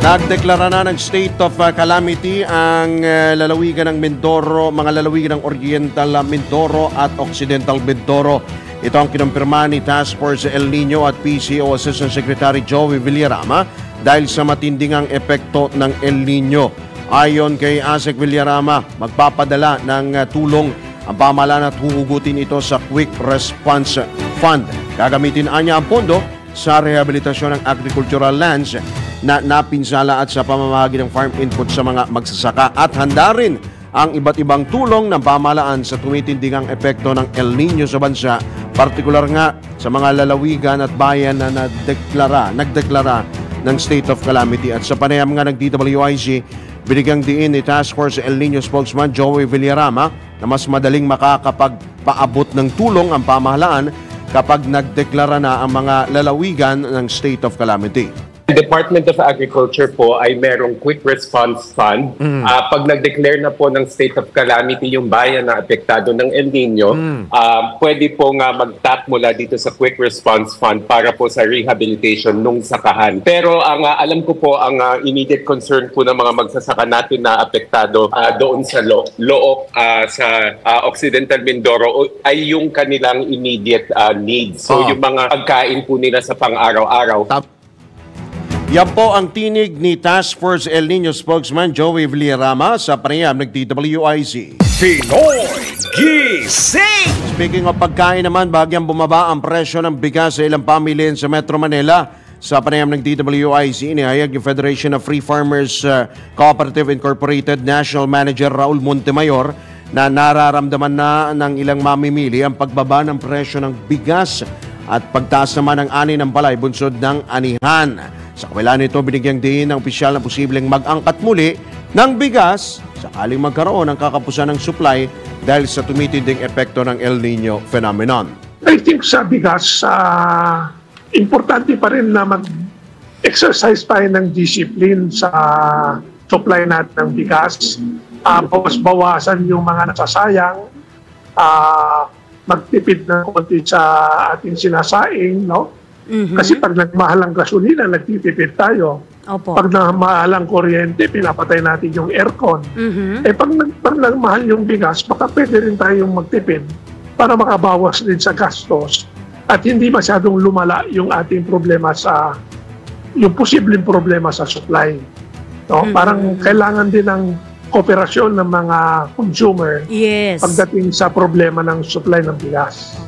Nagdeklara na ng state of calamity ang lalawigan ng Mindoro, mga lalawigan ng Oriental Mindoro at Occidental Mindoro. Ito ang kinumpirma ni Task Force El Nino at PCO Assistant Secretary Joey Villarama dahil sa matindingang epekto ng El Nino. Ayon kay ASEC Villarama, magpapadala ng tulong ang pamahalaan at huhugutin ito sa Quick Response Fund. Gagamitin niya ang pondo sa rehabilitasyon ng agricultural lands na napinsala at sa pamamahagi ng farm input sa mga magsasaka, at handa rin ang iba't ibang tulong ng pamahalaan sa tumitindingang epekto ng El Nino sa bansa, partikular nga sa mga lalawigan at bayan na nagdeklara ng state of calamity. At sa panayam nga ng DWIC, binigyang diin ni Task Force El Nino spokesman Joey Villarama na mas madaling makakapagpaabot ng tulong ang pamahalaan kapag nagdeklara na ang mga lalawigan ng state of calamity. The Department of Agriculture po ay merong Quick Response Fund. Pag nag-declare na po ng state of calamity yung bayan na apektado ng El Nino, pwede po nga mag-tap mula dito sa Quick Response Fund para po sa rehabilitation nung sakahan. Pero ang alam ko po, ang immediate concern po ng mga magsasaka natin na apektado doon sa Looc, sa Occidental Mindoro ay yung kanilang immediate needs. So yung mga pagkain po nila sa pang-araw-araw. Yan po ang tinig ni Task Force El Nino spokesman Joey Villarama sa panayam ng DWIC. Pinoy Gising! Speaking of pagkain naman, bagyang bumaba ang presyo ng bigas sa ilang pamilya sa Metro Manila. Sa panayam ng DWIC, inihayag yung Federation of Free Farmers Cooperative Incorporated National Manager Raul Montemayor na nararamdaman na ng ilang mamimili ang pagbaba ng presyo ng bigas at pagtaas naman ng ani ng palay bunsod ng anihan. Sa kabila nito, binigyang diin ng opisyal na posibleng mag-angkat muli ng bigas sakaling magkaroon ng kakapusan ng supply dahil sa tumitinding epekto ng El Nino phenomenon. I think sa bigas, importante pa rin na mag-exercise tayo ng discipline sa supply natin ng bigas. Bawas-bawasan yung mga nasasayang, magtipid na konti sa ating sinasaing, no? Kasi pag nagmahal ang gasolina, nagtitipid tayo. Opo. Pag nagmahal ang kuryente, pinapatay natin yung aircon. Pag nagmahal yung bigas, baka pwede rin tayong magtipid para makabawas din sa gastos at hindi masyadong lumala yung ating problema yung posibleng problema sa supply. No? Parang kailangan din ng kooperasyon ng mga consumer pagdating sa problema ng supply ng bigas.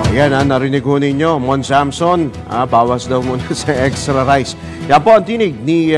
Ayan, narinig ko ninyo, Mon Samson, bawas daw muna sa extra rice. Yan po ang tinig ni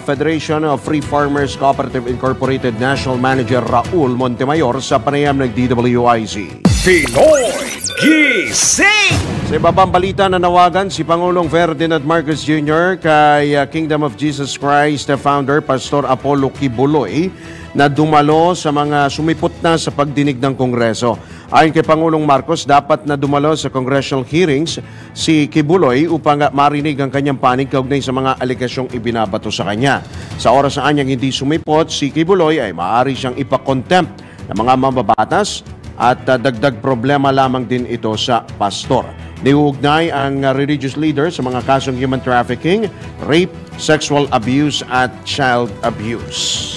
Federation of Free Farmers Cooperative Incorporated National Manager Raul Montemayor sa panayam ng DWIZ. Pinoy Gising! Sa ibabang balita, nanawagan si Pangulong Ferdinand Marcos Jr. kay Kingdom of Jesus Christ founder Pastor Apollo Kibuloy na dumalo sa mga sumipot na sa pagdinig ng Kongreso. Ayon kay Pangulong Marcos, dapat na dumalo sa congressional hearings si Kibuloy upang marinig ang kanyang panig kaugnay sa mga alekasyong ibinabato sa kanya. Sa oras na anyang hindi sumipot, si Kibuloy ay maaari siyang ipakontempt ng mga mababatas at dagdag problema lamang din ito sa pastor. Niuugnay ang religious leader sa mga kasong human trafficking, rape, sexual abuse at child abuse.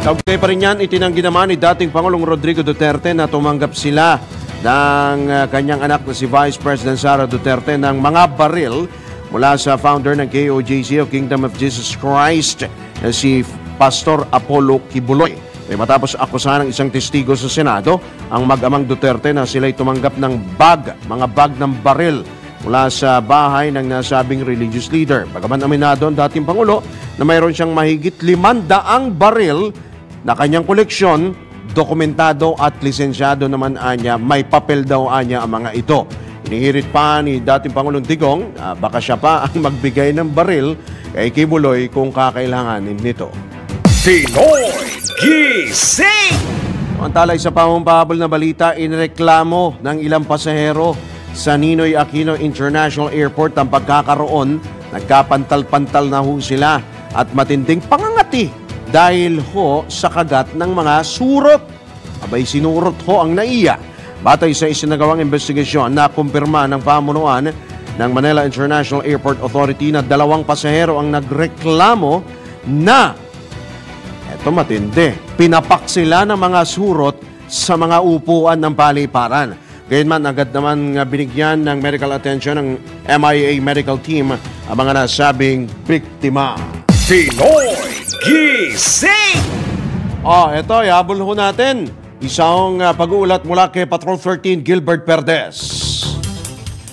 Kaugnay pa rin yan, itinanggi naman ni dating Pangulong Rodrigo Duterte na tumanggap sila ng kanyang anak na si Vice President Sara Duterte ng mga baril mula sa founder ng KOJC o Kingdom of Jesus Christ na si Pastor Apollo Kibuloy. Matapos akusahan ng isang testigo sa Senado, ang mag-amang Duterte na sila'y tumanggap ng mga bag ng baril mula sa bahay ng nasabing religious leader. Bagaman aminado ang dating Pangulo na mayroon siyang mahigit 500 baril na kanyang koleksyon, dokumentado at lisensyado naman anya, may papel daw anya ang mga ito. Inihirit pa ni dating Pangulong Digong, baka siya pa ang magbigay ng baril kay Kibuloy kung kakailanganin nito. Pinoy Gising! Samantala, sa pahumpahabol na balita, inireklamo ng ilang pasahero sa Ninoy Aquino International Airport ang pagkakaroon, nagkapantal-pantal na ho sila at matinding pangangati dahil ho sa kagat ng mga surot. Abay, sinurot ho ang NAIA. Batay sa isinagawang investigasyon na kumpirma ng pamunuan ng Manila International Airport Authority na 2 pasahero ang nagreklamo na ito matindi, pinapak sila ng mga surot sa mga upuan ng paliparan. Gayunman, agad naman binigyan ng medical attention ng MIA medical team ang mga nasabing biktima. Pinoy Gising! Ito, ihabol ho natin. Isang pag-uulat mula kay Patrol 13, Gilbert Perdes.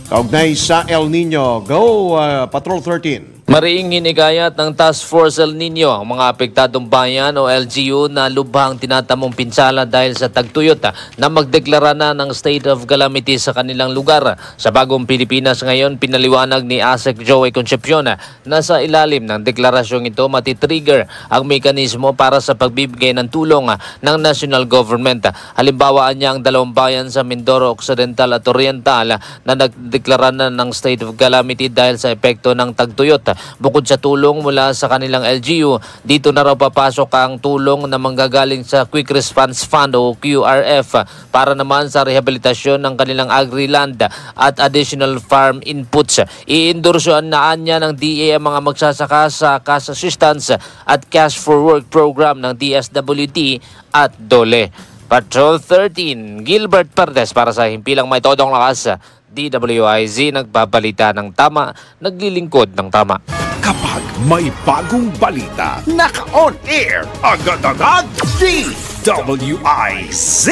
Kaugnay sa El Nino. Go, Patrol 13. Mariing hinigayat ng Task Force El Nino ang mga apektadong bayan o LGU na lubhang tinatamong pinsala dahil sa tagtuyot na magdeklara na ng state of calamity sa kanilang lugar. Sa bagong Pilipinas ngayon, pinaliwanag ni ASEC Joey Concepcion na sa ilalim ng deklarasyong ito matitrigger ang mekanismo para sa pagbibigay ng tulong ng national government. Halimbawa niya ang 2 bayan sa Mindoro Occidental at Oriental na nagdeklara na ng state of calamity dahil sa epekto ng tagtuyot. Bukod sa tulong mula sa kanilang LGU, dito na raw papasok ang tulong na manggagaling sa Quick Response Fund o QRF para naman sa rehabilitasyon ng kanilang agri-land at additional farm inputs. I-endorsoan na anya ng DA ang mga magsasaka sa cash assistance at cash for work program ng DSWD at DOLE. Patrol 13, Gilbert Perdes para sa Himpilang May Todong Lakas. DWIZ, nagbabalita ng tama, naglilingkod ng tama. Kapag may bagong balita, naka-on air, agad-agad, DWIZ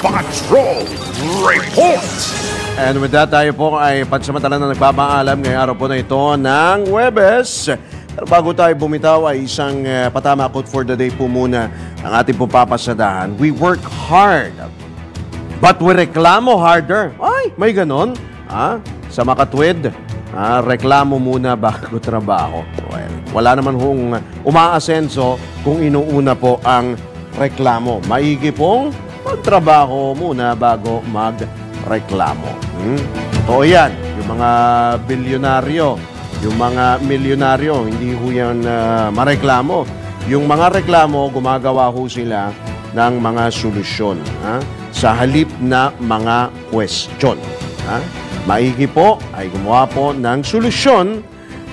Patrol Report! And with that, tayo po ay pansamantala na nagpapaalam ngayong araw po na ito ng Huwebes, Pero bago tayo bumitaw ay isang patama quote for the day po muna ang ating pupapasadahan. We work hard, but we reklamo harder. Ay, may ganon. Sa makatwid, reklamo muna bago trabaho. Well, wala naman hong umaasenso kung inuuna po ang reklamo. Maigi pong magtrabaho muna bago magreklamo. Totoo yan. Yung mga bilyonaryo, yung mga milyonaryo, hindi ho yan mareklamo. Yung mga reklamo, gumagawa ho sila ng mga solusyon sa halip na mga question. Maigi po ay gumawa po ng solusyon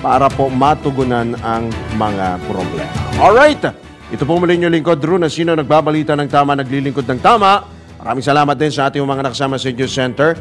para po matugunan ang mga problema. Alright! Ito po muli yung lingkod, Drew, na sino nagbabalita ng tama, naglilingkod ng tama. Maraming salamat din sa ating mga nakasama sa News Center.